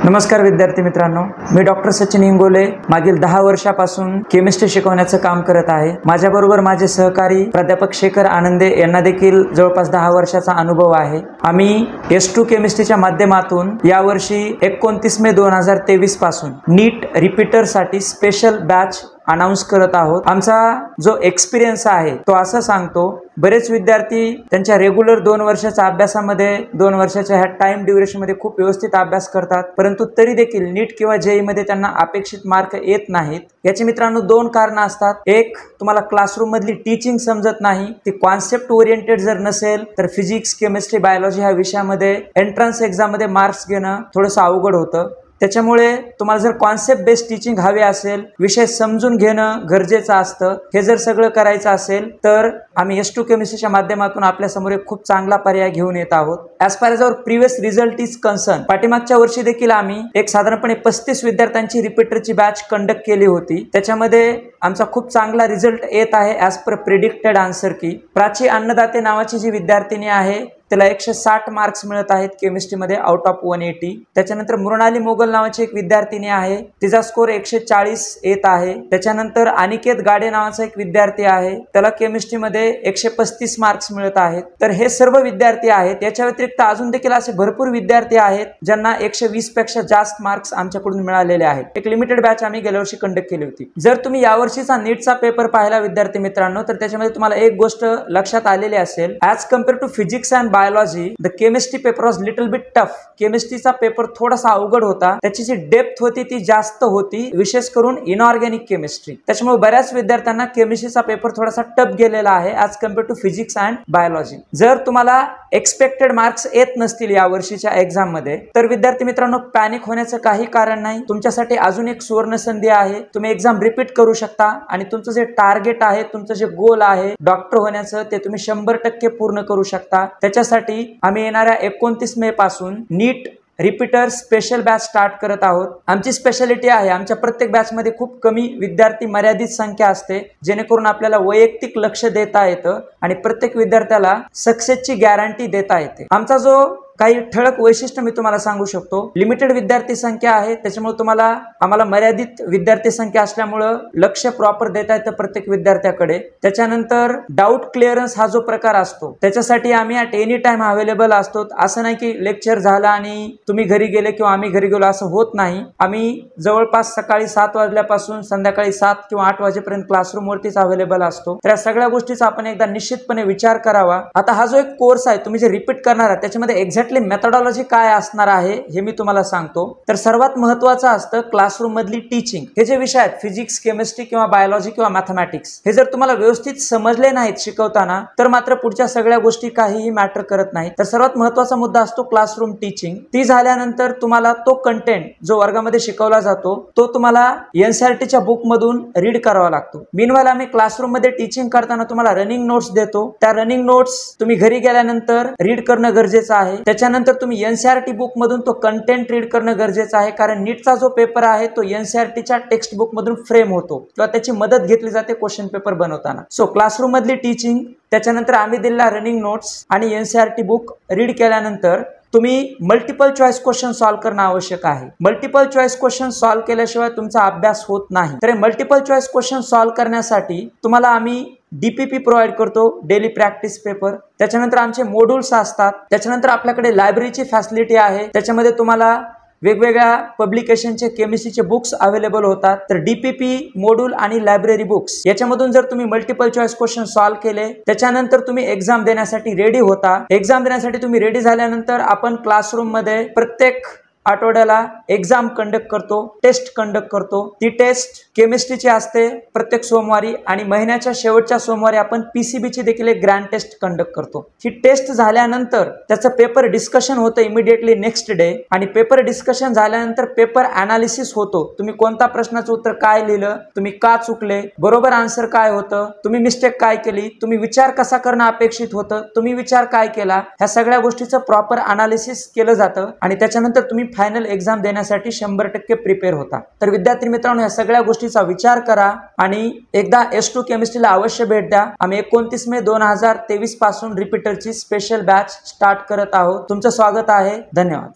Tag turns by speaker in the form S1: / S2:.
S1: नमस्कार विद्यार्थी मित्रांनो, मी डॉक्टर सचिन इंगोले मागील 10 वर्षापासून केमिस्ट्री शिकवण्याचं काम करत आहे। माझ्याबरोबर माझे सहकारी प्राध्यापक शेखर आनंदे यांना देखील जवळपास 10 वर्षाचा अनुभव आहे। आम्ही S2 केमिस्ट्रीच्या माध्यमातून यावर्षी 29 मे 2023 पासून नीट रिपीटरसाठी स्पेशल बॅच अनाउंस करत आहोत। आमचा जो एक्सपिरियन्स आहे तो असं सांगतो, बरेच विद्यार्थी त्यांच्या रेग्युलर 2 वर्षाच्या अभ्यासामध्ये 2 वर्षाच्या ह्या टाइम ड्युरेशन मध्ये खूप व्यवस्थित अभ्यास करतात, परंतु तरी देखील नीट किंवा जेई मध्ये त्यांना अपेक्षित मार्क येत नाहीत। याची मित्रांनो 2 कारण असतात। एक, तुम्हाला क्लासरूम मधली टीचिंग समजत नाही, ती कॉन्सेप्ट ओरिएंटेड जर नसेल तर फिजिक्स, केमिस्ट्री, बायोलॉजी ह्या विषयामध्ये एंट्रन्स एक्झाम मध्ये मार्क्स घेणं थोडंसं अवघड होतं। त्याच्यामुळे तुम्हाला जर कॉन्सेप्ट बेस्ड टीचिंग हवे असेल, विषय समजून घेणं गरजेचं असतं, हे जर सगळं करायचं असेल तर आम्ही S2 केमिस्ट्रीच्या माध्यमातून आपल्या समोर एक खूप चांगला पर्याय घेऊन येत आहोत। As far as our previous result is concern, पाठीमागच्या वर्षी देखील आम्ही एक साधारणपणे 35 विद्यार्थ्यांची रिपीटरची बॅच कंडक्ट केली होती। त्याच्यामध्ये आमचा खूप चांगला रिझल्ट येत आहे ॲज पर प्रेडिक्टेड आन्सर की। प्राची अन्नदाते नावाची जी विद्यार्थिनी आहे त्याला 160 मार्क्स मिळत आहेत केमिस्ट्रीमध्ये आउट ऑफ 180। त्याच्यानंतर मृणाली मोगल नावाची एक विद्यार्थिनी आहे, तिचा स्कोर 140 येत आहे। त्याच्यानंतर अनिकेत गाडे नावाचा एक विद्यार्थी आहे, त्याला केमिस्ट्रीमध्ये 135 मार्क्स मिळत आहेत। तर हे सर्व विद्यार्थी आहेत। याच्या व्यतिरिक्त अजून देखील असे भरपूर विद्यार्थी आहेत ज्यांना 120 पेक्षा जास्त मार्क्स आमच्याकडून मिळालेले आहेत। एक लिमिटेड बॅच आम्ही गेल्या वर्षी कंडक्ट केली होती। जर तुम्ही यावर्षीचा नीटचा पेपर पाहिला विद्यार्थी मित्रांनो, तर त्याच्यामध्ये तुम्हाला एक गोष्ट लक्षात आलेली असेल, as compare to physics and biology the chemistry paper was little bit tough. केमिस्ट्रीचा पेपर थोडासा अवघड होता, त्याची जी डेप्थ होती ती जास्त होती, विशेष करून इनऑर्गॅनिक केमिस्ट्री। त्याच्यामुळे बऱ्याच विद्यार्थ्यांना केमिस्ट्रीचा पेपर थोडासा टफ गेलेला आहे as compare to physics and biology. जर तुम्हाला एक्सपेक्टेड मार्क्स येत नसतील या वर्षीच्या एक्झाम मध्ये, तर विद्यार्थी मित्रांनो पॅनिक होण्याचं काही कारण नाही। तुमच्यासाठी अजून एक सुवर्ण संधी आहे, तुम्ही एक्झाम रिपीट करू शकता आणि तुमचं जे टार्गेट आहे, तुमचं जे गोल आहे डॉक्टर होण्याचं, ते तुम्ही 100% पूर्ण करू शकता। त्याच्यासाठी आम्ही येणाऱ्या 29 मे पासून नीट रिपीटर स्पेशल बॅच स्टार्ट करत आहोत। आमची स्पेशालिटी आहे, आमच्या प्रत्येक बॅच मध्ये खूप कमी विद्यार्थी, मर्यादित संख्या असते, जेणेकरून आपल्याला वैयक्तिक लक्ष देता येतं आणि प्रत्येक विद्यार्थ्याला सक्सेसची गॅरंटी देता येते। आमचा जो काही ठळक वैशिष्ट्य मी तुम्हाला सांगू शकतो, लिमिटेड विद्यार्थी संख्या आहे, त्याच्यामुळे आम्हाला मर्यादित विद्यार्थी संख्या असल्यामुळे लक्ष प्रॉपर देता येतं प्रत्येक विद्यार्थ्याकडे। त्याच्यानंतर डाऊट क्लिअरन्स हा जो प्रकार असतो त्याच्यासाठी आम्ही ॲट एनी टाइम अवेलेबल असतो। असं नाही की लेक्चर झाला आणि तुम्ही घरी गेले किंवा आम्ही घरी गेलो, असं होत नाही। आम्ही जवळपास सकाळी 7 वाजल्यापासून संध्याकाळी 7 किंवा 8 वाजेपर्यंत क्लासरूम वरतीच अवेलेबल असतो। तर या सगळ्या गोष्टीचा आपण एकदा निश्चितपणे विचार करावा। आता हा जो एक कोर्स आहे तुम्ही जे रिपीट करणार आहात, त्याच्यामध्ये एक्झॅक्टली मेथोडॉलॉजी काय असणार आहे हे मी तुम्हाला सांगतो। तर सर्वात महत्त्वाचं असतं क्लासरूम मधली टीचिंग। हे जे विषय आहेत फिजिक्स, केमिस्ट्री किंवा बायोलॉजी किंवा मॅथमॅटिक्स, हे जर तुम्हाला व्यवस्थित समजले नाहीत शिकवताना, तर मात्र पुढच्या सगळ्या गोष्टी काहीही मॅटर करत नाहीत। तर सर्वात महत्त्वाचा मुद्दा असतो क्लासरूम टीचिंग। ती झाल्यानंतर तुम्हाला तो कंटेंट जो वर्गामध्ये शिकवला जातो तो तुम्हाला NCERTच्या बुक मधून रीड करावा लागतो। मीनवाईल आम्ही क्लासरूम मध्ये टीचिंग करताना तुम्हाला रनिंग नोट्स देतो, त्या रनिंग नोट्स तुम्ही घरी गेल्यानंतर रीड करणं गरजेचं आहे। त्याच्यानंतर तुम्ही NCERT बुक मधून तो कंटेंट रीड करणं गरजेचं आहे, कारण नीटचा जो पेपर आहे तो NCERTच्या टेक्स्ट बुक मधून फ्रेम होतो किंवा त्याची मदत घेतली जाते क्वेश्चन पेपर बनवताना। सो क्लासरूम मधली टीचिंग, त्याच्यानंतर आम्ही दिलेला रनिंग नोट्स आणि NCERT बुक रीड केल्यानंतर तुम्ही मल्टिपल चॉईस क्वेश्चन सॉल्व्ह करणं आवश्यक आहे। मल्टिपल चॉईस क्वेश्चन सॉल्व्ह केल्याशिवाय तुमचा अभ्यास होत नाही। तर मल्टिपल चॉईस क्वेश्चन सॉल्व्ह करण्यासाठी तुम्हाला आम्ही DPP प्रोव्हाइड करतो, डेली प्रॅक्टिस पेपर। त्याच्यानंतर आमचे मॉड्यूल्स असतात, त्याच्यानंतर आपल्याकडे लायब्ररीची फॅसिलिटी आहे, त्याच्यामध्ये तुम्हाला वेगवेगळ्या पब्लिकेशनचे केमिस्ट्रीचे बुक्स अवेलेबल होतात। तर DPP मॉड्यूल आणि लायब्ररी बुक्स याच्यामधून जर तुम्ही मल्टिपल चॉईस क्वेश्चन सॉल्व्ह केले, त्याच्यानंतर तुम्ही एक्झाम देण्यासाठी रेडी होता। एक्झाम देण्यासाठी तुम्ही रेडी झाल्यानंतर आपण क्लासरूम मध्ये प्रत्येक आठवड्याला एक्झाम कंडक्ट करतो, टेस्ट कंडक्ट करतो। ती टेस्ट केमिस्ट्रीची असते प्रत्येक सोमवारी, आणि महिन्याच्या शेवटच्या सोमवारी आपण PCBची देखील एक ग्रँड टेस्ट कंडक्ट करतो। ही टेस्ट झाल्यानंतर त्याचं पेपर डिस्कशन होतं इमिडिएटली नेक्स्ट डे, आणि पेपर डिस्कशन झाल्यानंतर पेपर अनालिसिस होतो। तुम्ही कोणता प्रश्नाचं उत्तर काय लिहिलं, तुम्ही का चुकले, बरोबर आन्सर काय होतं, तुम्ही मिस्टेक काय केली, तुम्ही विचार कसा करणं अपेक्षित होतं, तुम्ही विचार काय केला, ह्या सगळ्या गोष्टीचं प्रॉपर अनालिसिस केलं जातं आणि त्याच्यानंतर तुम्ही फायनल एक्झाम देण्यासाठी 100% प्रिपेअर होता। तर विद्यार्थी मित्रांनो, या सगळ्या गोष्टीचा विचार करा आणि एकदा S2 केमिस्ट्रीला अवश्य भेट द्या। आम्ही 29 मे 2023 पासून रिपीटरची स्पेशल बॅच स्टार्ट करत आहोत। तुमचं स्वागत आहे। धन्यवाद।